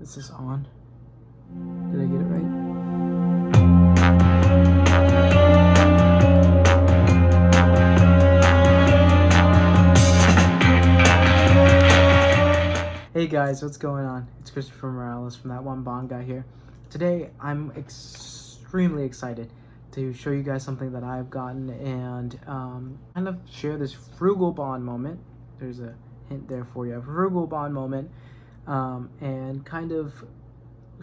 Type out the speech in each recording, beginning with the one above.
Is this on? Did I get it right? Hey guys, what's going on? It's Christopher Morales from That One Bond Guy here. Today, I'm extremely excited to show you guys something that I've gotten and kind of share this frugal bond moment. There's a hint there for you, a frugal bond moment, and kind of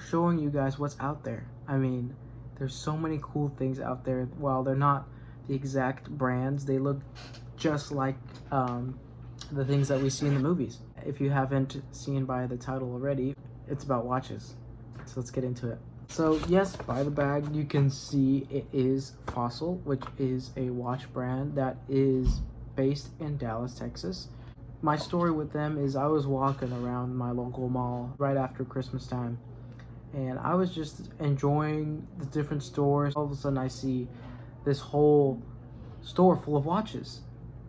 showing you guys what's out there. I mean, there's so many cool things out there. While they're not the exact brands, they look just like the things that we see in the movies. If you haven't seen by the title already, it's about watches. So let's get into it. So yes, by the bag you can see it is Fossil, which is a watch brand that is based in Dallas, Texas. My story with them is I was walking around my local mall right after Christmas time, and I was just enjoying the different stores. All of a sudden I see this whole store full of watches.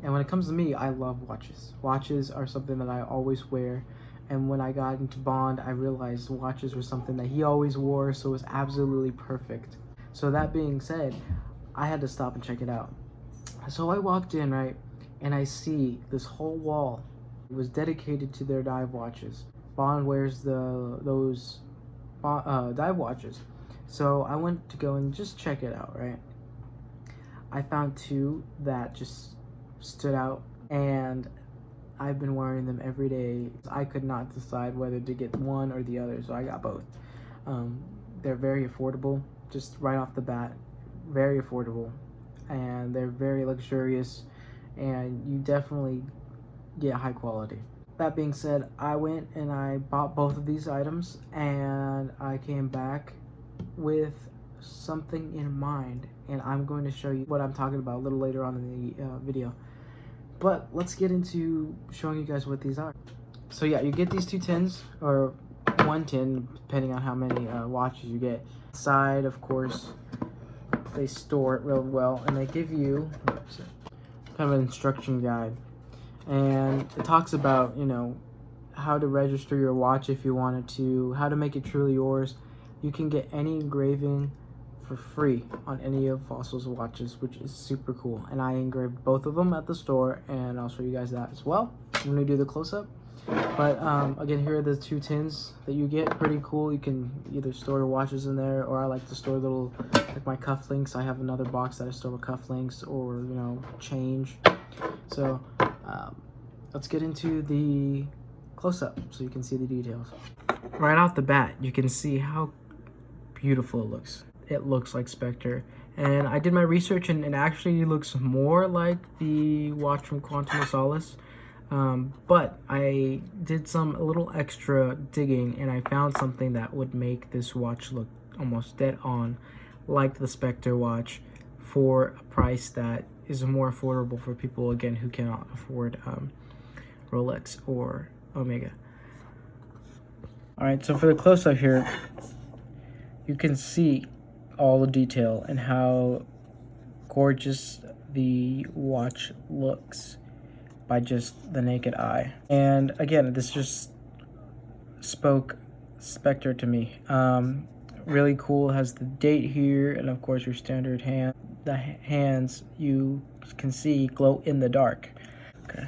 And when it comes to me, I love watches. Watches are something that I always wear. And when I got into Bond, I realized watches were something that he always wore, so it was absolutely perfect. So that being said, I had to stop and check it out. So I walked in, right, and I see this whole wall was dedicated to their dive watches. Bond wears those dive watches. So I went to go and just check it out, right? I found two that just stood out, and I've been wearing them every day. I could not decide whether to get one or the other, so I got both. They're very affordable, just right off the bat, very affordable, and they're very luxurious, and you definitely get high quality. That being said, I went and I bought both of these items, and I came back with something in mind, and I'm going to show you what I'm talking about a little later on in the video. But let's get into showing you guys what these are. So yeah, you get these two tins, or one tin, depending on how many watches you get. Inside, of course, they store it real well, and they give you kind of an instruction guide. And it talks about, you know, how to register your watch if you wanted to, how to make it truly yours. You can get any engraving for free on any of Fossil's watches, which is super cool. And I engraved both of them at the store, and I'll show you guys that as well. I'm gonna do the close-up. But again, here are the two tins that you get. Pretty cool. You can either store your watches in there, or I like to store little, like my cufflinks. I have another box that I store with cufflinks, or, you know, change. So let's get into the close-up so you can see the details. Right off the bat, you can see how beautiful it looks. It looks like Spectre, and I did my research, and it actually looks more like the watch from Quantum of Solace, but I did a little extra digging, and I found something that would make this watch look almost dead on like the Spectre watch for a price that is more affordable for people, again, who cannot afford Rolex or Omega. Alright, so for the close-up here, you can see all the detail and how gorgeous the watch looks by just the naked eye. And again, this just spoke Spectre to me. Really cool. It has the date here, and of course your standard hand. The hands, you can see, glow in the dark. Okay,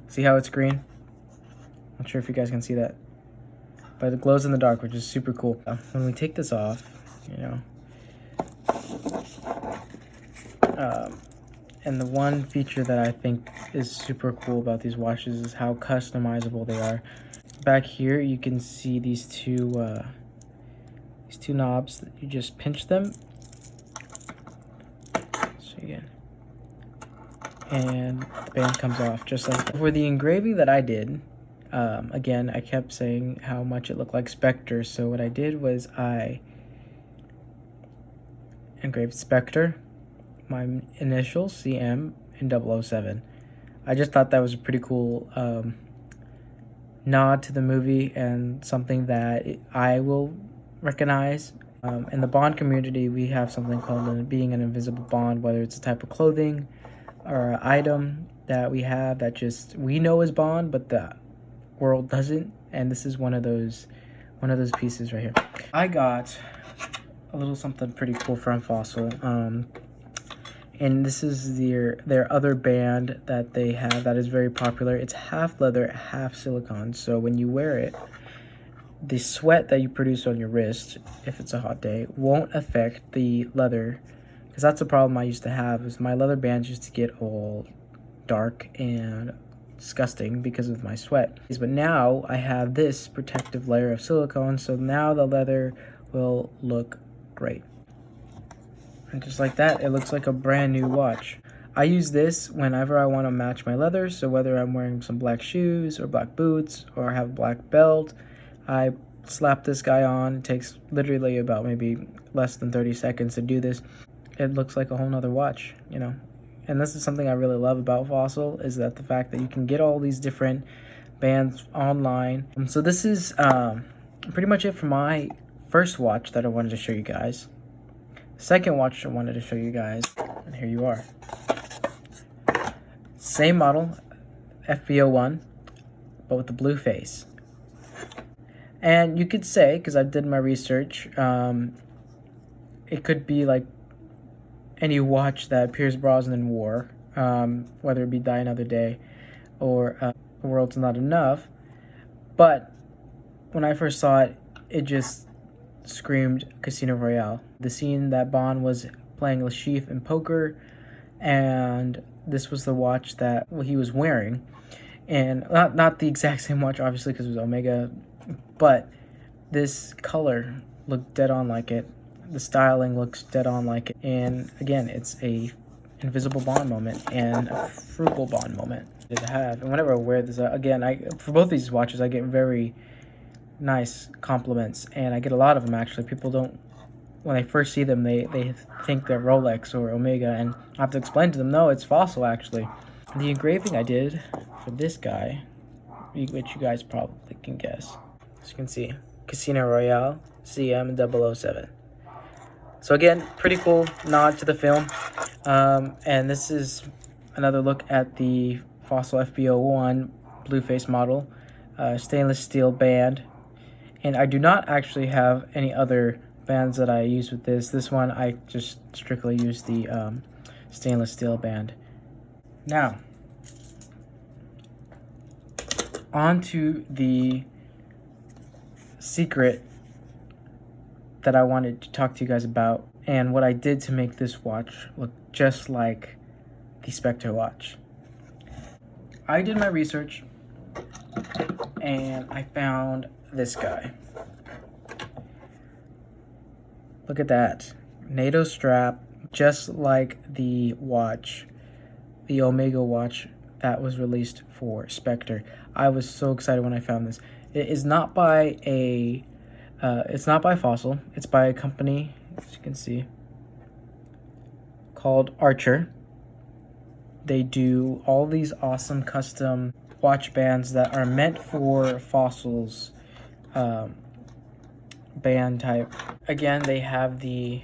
see how it's green? Not sure if you guys can see that, but it glows in the dark, which is super cool. When we take this off, you know, and the one feature that I think is super cool about these watches is how customizable they are. Back here, you can see these two knobs that you just pinch them. So again, and the band comes off just like that. For the engraving that I did, again, I kept saying how much it looked like Spectre, so what I did was I engraved Spectre, my initials, CM, and 007. I just thought that was a pretty cool nod to the movie, and something that I will recognize. In the Bond community, we have something called being an invisible Bond, whether it's a type of clothing or an item that we have that just we know is Bond, but the world doesn't. And this is one of those one of those pieces right here. I got a little something pretty cool from Fossil. And this is their other band that they have that is very popular. It's half leather, half silicone. So when you wear it, the sweat that you produce on your wrist, if it's a hot day, won't affect the leather. Because that's the problem I used to have, is my leather bands used to get all dark and disgusting because of my sweat. But now I have this protective layer of silicone, so now the leather will look great. And just like that, it looks like a brand new watch. I use this whenever I want to match my leather, so whether I'm wearing some black shoes or black boots or have a black belt, I slap this guy on. It takes literally about maybe less than 30 seconds to do this. It looks like a whole nother watch, you know. And this is something I really love about Fossil, is that the fact that you can get all these different bands online. So this is pretty much it for my first watch that I wanted to show you guys. Second watch I wanted to show you guys, and here you are. Same model, FB01, but with the blue face. And you could say, because I did my research, it could be like any watch that Pierce Brosnan wore, whether it be Die Another Day or The World's Not Enough. But when I first saw it, it just screamed Casino Royale. The scene that Bond was playing Le Chiffre in poker, and this was the watch that he was wearing. And not the exact same watch, obviously, because it was Omega, but this color looked dead on like it. The styling looks dead on like it. And again, it's a invisible Bond moment and a frugal Bond moment to have. And whenever I wear this, again, for both these watches, I get very nice compliments, and I get a lot of them actually. People don't, when they first see them, they think they're Rolex or Omega, and I have to explain to them, no, it's Fossil actually. The engraving I did for this guy, which you guys probably can guess, as you can see, Casino Royale CM007. So again, pretty cool nod to the film. And this is another look at the Fossil FB01 Blueface model, stainless steel band. And I do not actually have any other bands that I use with this. This one, I just strictly use the stainless steel band. Now, on to the secret that I wanted to talk to you guys about, and what I did to make this watch look just like the Spectre watch. I did my research, and I found this guy. Look at that. NATO strap, just like the watch, the Omega watch that was released for Spectre. I was so excited when I found this. It is not by it's not by Fossil. It's by a company, as you can see, called Archer. They do all these awesome custom watch bands that are meant for Fossil's band type. Again, they have the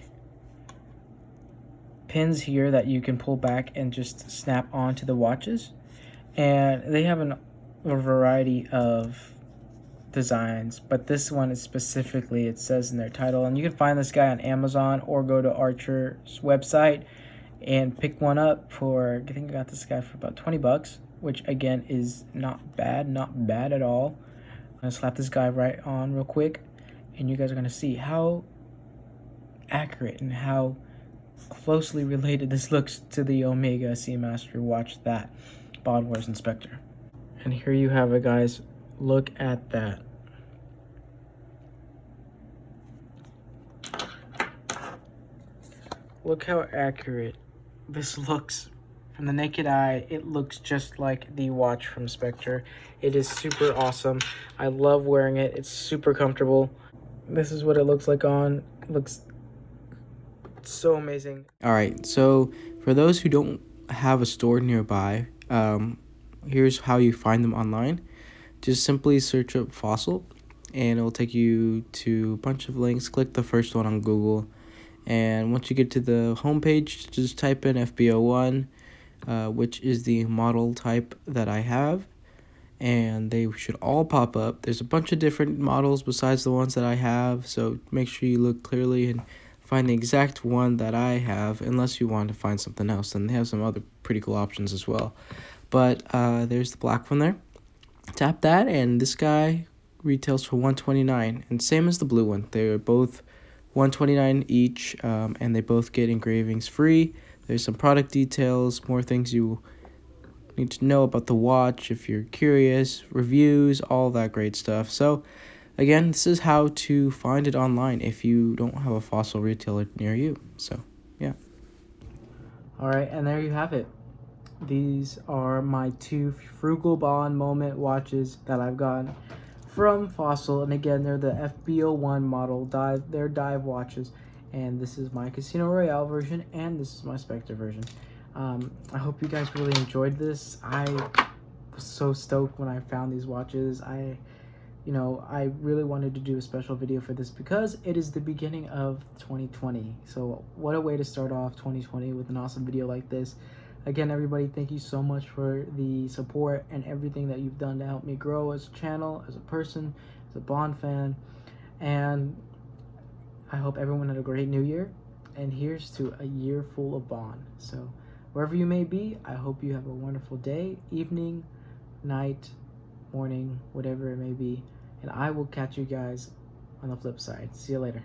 pins here that you can pull back and just snap onto the watches, and they have a variety of designs, but this one is specifically, it says in their title, and you can find this guy on Amazon or go to Archer's website and pick one up for, I think I got this guy for about 20 bucks, which again is not bad at all. I'm gonna slap this guy right on real quick, and you guys are gonna see how accurate and how closely related this looks to the Omega Seamaster watch that Bond wears in Spectre. And here you have it, guys. Look at that. Look how accurate this looks. From the naked eye, it looks just like the watch from Spectre. It is super awesome. I love wearing it. It's super comfortable. This is what it looks like on. It looks so amazing. All right, so for those who don't have a store nearby, here's how you find them online. Just simply search up Fossil, and it will take you to a bunch of links. Click the first one on Google, and once you get to the homepage, just type in FB01, which is the model type that I have, and they should all pop up. There's a bunch of different models besides the ones that I have, so make sure you look clearly and find the exact one that I have, unless you want to find something else, and they have some other pretty cool options as well. But there's the black one there. Tap that, and this guy retails for $129, and same as the blue one. They're both $129 each, and they both get engravings free. There's some product details, more things you need to know about the watch if you're curious, reviews, all that great stuff. So again, this is how to find it online if you don't have a Fossil retailer near you. So yeah. All right, and there you have it. These are my two Frugal Bond Moment watches that I've gotten from Fossil, and again, they're the FB01 model dive. They're dive watches, and this is my Casino Royale version, and this is my Spectre version. I hope you guys really enjoyed this. I was so stoked when I found these watches. I really wanted to do a special video for this because it is the beginning of 2020. So what a way to start off 2020 with an awesome video like this. Again, everybody, thank you so much for the support and everything that you've done to help me grow as a channel, as a person, as a Bond fan. And I hope everyone had a great new year. And here's to a year full of Bond. So wherever you may be, I hope you have a wonderful day, evening, night, morning, whatever it may be. And I will catch you guys on the flip side. See you later.